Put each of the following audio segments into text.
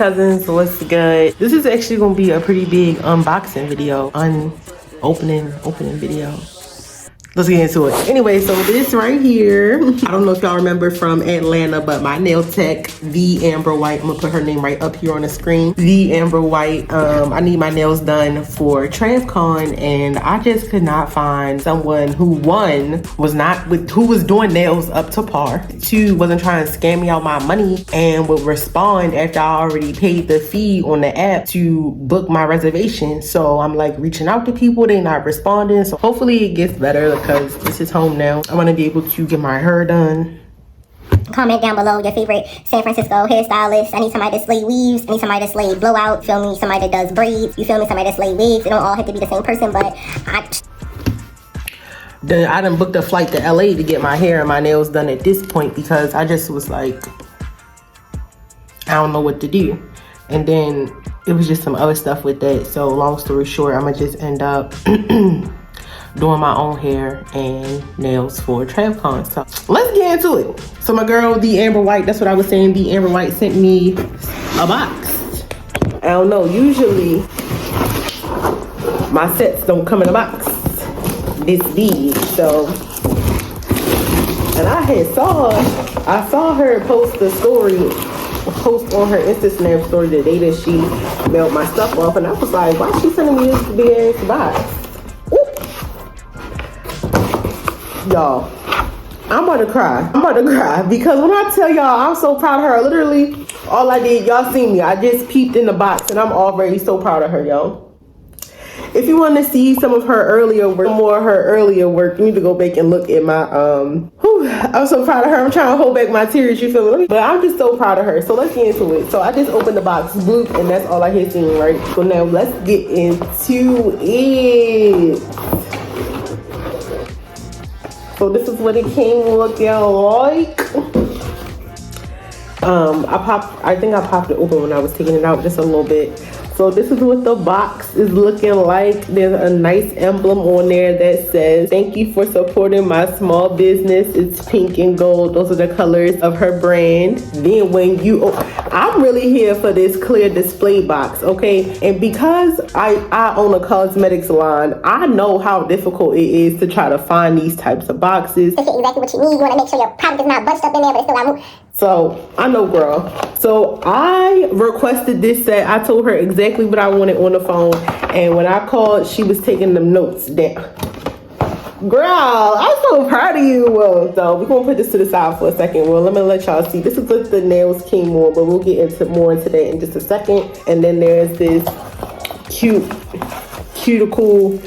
cousins, what's good? This is actually gonna be a pretty big unboxing video, opening video. Let's get into it. Anyway, so this right here, I don't know if y'all remember from Atlanta, but my nail tech, the Amber White, I'm gonna put her name right up here on the screen. The Amber White, I need my nails done for TravCon, and I just could not find someone who, one, who was doing nails up to par, two, wasn't trying to scam me out my money, and would respond after I already paid the fee on the app to book my reservation. So I'm like reaching out to people, they not responding. So hopefully it gets better, because this is home now. I want to be able to get my hair done. Comment down below your favorite San Francisco hairstylist. I need somebody to slay weaves. I need somebody to slay blowout. Feel me? Somebody that does braids. You feel me? Somebody that slay wigs. It don't all have to be the same person, but I done booked a flight to LA to get my hair and my nails done at this point, because I just was like, I don't know what to do. And then it was just some other stuff with that. So long story short, I'm gonna just end up doing my own hair and nails for TravCon. So let's get into it. So my girl, the Amber White, that's what I was saying, the Amber White sent me a box. I don't know, usually my sets don't come in a box this big. So, and I saw her post on her Insta story the day that she mailed my stuff off, and I was like, why is she sending me this big ass box? Y'all, I'm about to cry because when I tell y'all I'm so proud of her, literally all I did, y'all see me, I just peeped in the box and I'm already so proud of her, y'all. If you want to see some of her earlier work, you need to go back and look at my I'm so proud of her. I'm trying to hold back my tears, you feel me? But I'm just so proud of her. So let's get into it. So I just opened the box, bloop, and that's all I had seen, right? So now let's get into it. So this is what it came looking like. I think I popped it open when I was taking it out just a little bit. So this is what the box is looking like. There's a nice emblem on there that says, "Thank you for supporting my small business." It's pink and gold. Those are the colors of her brand. Then when I'm really here for this clear display box, okay? And because I own a cosmetics line, I know how difficult it is to try to find these types of boxes. It's exactly what you need. You want to make sure your product is not bunched up in there, but it still got moved. So I know, girl. So I requested this set. I told her exactly what I wanted on the phone, and when I called, she was taking them notes down. Girl, I'm so proud of you. So we're gonna put this to the side for a second. Well, let me let y'all see. This is what the nails came on, but we'll get more into that in just a second. And then there's this cuticle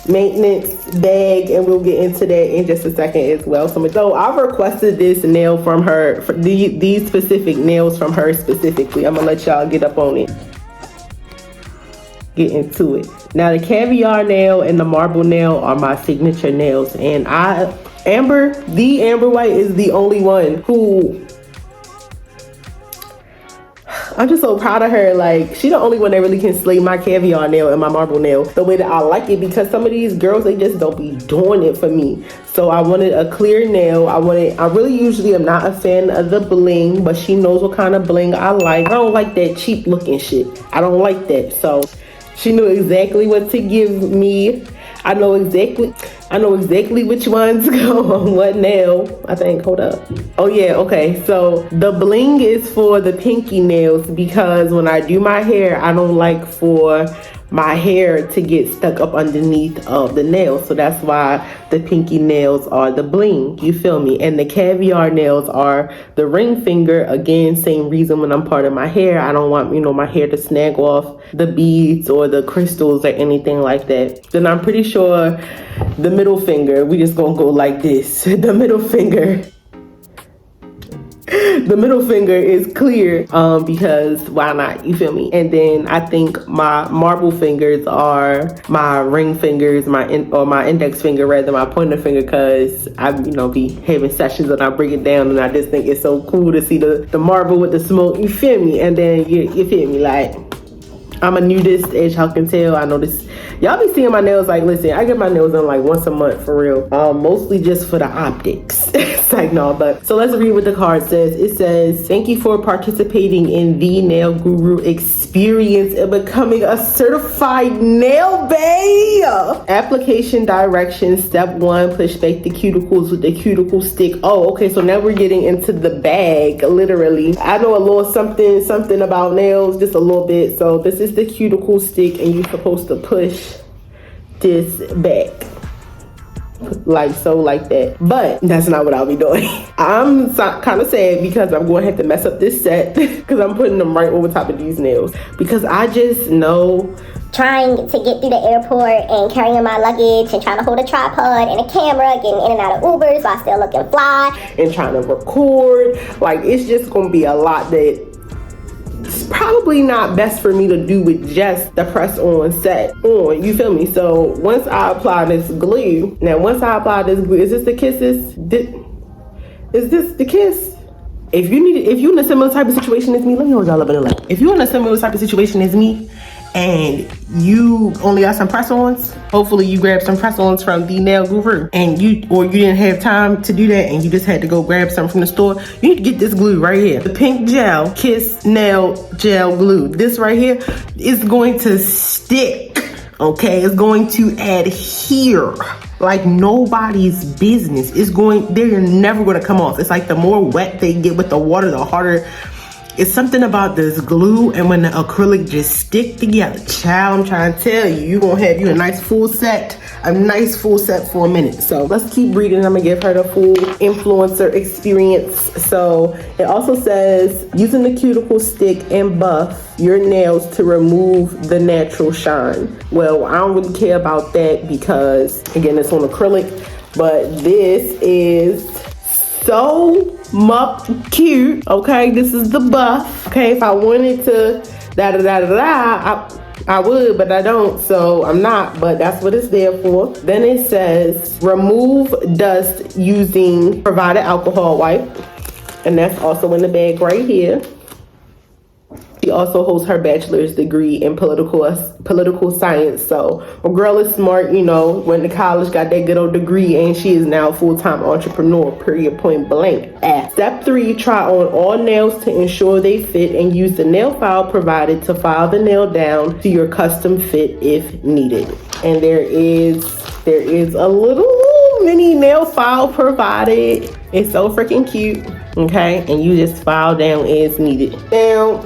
maintenance bag, and we'll get into that in just a second as well. So I requested this nail from her, for these specific nails from her specifically. I'm gonna let y'all get up on it, get into it. Now the caviar nail and the marble nail are my signature nails, and the Amber White is the only one who, I'm just so proud of her. Like, she the only one that really can slay my caviar nail and my marble nail the way that I like it, because some of these girls, they just don't be doing it for me. So I wanted a clear nail. I really usually am not a fan of the bling, but she knows what kind of bling I like. I don't like that cheap looking shit. I don't like that. So she knew exactly what to give me. I know exactly which ones go on what nail. I think, hold up. Oh yeah, okay. So the bling is for the pinky nails, because when I do my hair, I don't like for my hair to get stuck up underneath of the nail. So that's why the pinky nails are the bling, you feel me? And the caviar nails are the ring finger. Again, same reason when I'm parting my hair. I don't want, my hair to snag off the beads or the crystals or anything like that. Then I'm pretty sure the middle finger, we just gonna go like this. The middle finger is clear, because why not, you feel me? And then I think my marble fingers are my ring fingers, my index finger rather, my pointer finger, because I be having sessions and I bring it down, and I just think it's so cool to see the marble with the smoke, you feel me? And then you feel me, like, I'm a nudist, as y'all can tell. I know this Y'all be seeing my nails, like, listen, I get my nails done like once a month for real. Mostly just for the optics. It's like, no, but so let's read what the card says. It says, thank you for participating in the Nail Guru experience and becoming a certified nail bae. Application directions. Step 1, push back the cuticles with the cuticle stick. Oh, okay, so now we're getting into the bag, literally. I know a little something about nails, just a little bit. So this is the cuticle stick, and you're supposed to push this back like so, like that. But that's not what I'll be doing. I'm kind of sad because I'm going to have to mess up this set because I'm putting them right over top of these nails, because I just know trying to get through the airport and carrying my luggage and trying to hold a tripod and a camera, getting in and out of Ubers while still looking fly, and trying to record, like, it's just going to be a lot that it's probably not best for me to do with just the press on set on, you feel me? So once I apply this glue, is this the kisses? Is this the kiss? If you're in a similar type of situation as me, let me hold y'all up in the light. If you're in a similar type of situation as me and you only got some press-ons, hopefully you grab some press-ons from the Nail Guru, and you didn't have time to do that and you just had to go grab some from the store, you need to get this glue right here. The pink gel, Kiss Nail Gel Glue. This right here is going to stick, okay? It's going to adhere like nobody's business. They're never gonna come off. It's like the more wet they get with the water, the harder. It's something about this glue, and when the acrylic just stick together, child, I'm trying to tell you, you're gonna have you a nice full set for a minute. So let's keep reading. I'm gonna give her the full influencer experience. So it also says, using the cuticle stick and buff your nails to remove the natural shine. Well, I don't really care about that because, again, it's on acrylic, but this is so cute. Okay, this is the buff. Okay, if I wanted to I would, but I don't, so I'm not, but that's what it's there for. Then it says remove dust using provided alcohol wipe, and that's also in the bag right here. She also holds her bachelor's degree in political science. So my girl is smart, went to college, got that good old degree, and she is now a full-time entrepreneur, period, point blank. Step 3, try on all nails to ensure they fit and use the nail file provided to file the nail down to your custom fit if needed. And there is a little mini nail file provided. It's so freaking cute, okay? And you just file down as needed. Now,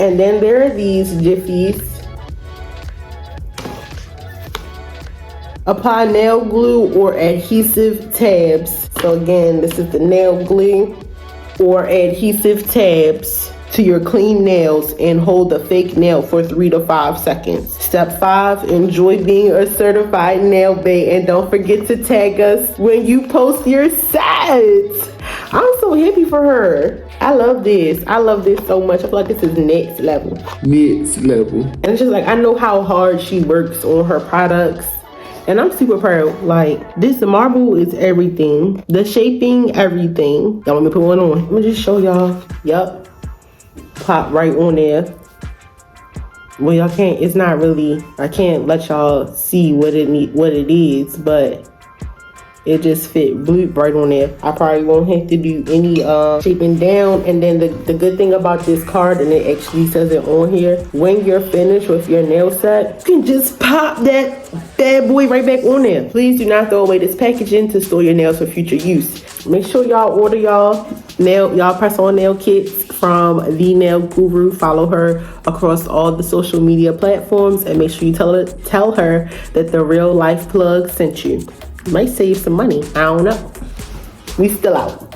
and then there are these jiffies. Apply nail glue or adhesive tabs. So again, this is the nail glue or adhesive tabs to your clean nails and hold the fake nail for 3 to 5 seconds. Step 5, enjoy being a certified nail bae, and don't forget to tag us when you post your sets. I'm so happy for her. I love this. I love this so much. I feel like this is next level. And it's just like, I know how hard she works on her products, and I'm super proud. Like, this marble is everything. The shaping, everything. Y'all want me to put one on? Let me just show y'all. Yup. Pop right on there. Well, y'all can't, it's not really, I can't let y'all see what it is, but it just fit bloop right on there. I probably won't have to do any shaping down. And then the good thing about this card, and it actually says it on here, when you're finished with your nail set, you can just pop that bad boy right back on there. Please do not throw away this packaging to store your nails for future use. Make sure y'all order y'all press-on nail kits from the Nail Guru. Follow her across all the social media platforms, and make sure you tell her that the Real Life Plug sent you. Might save some money. I don't know. We still out.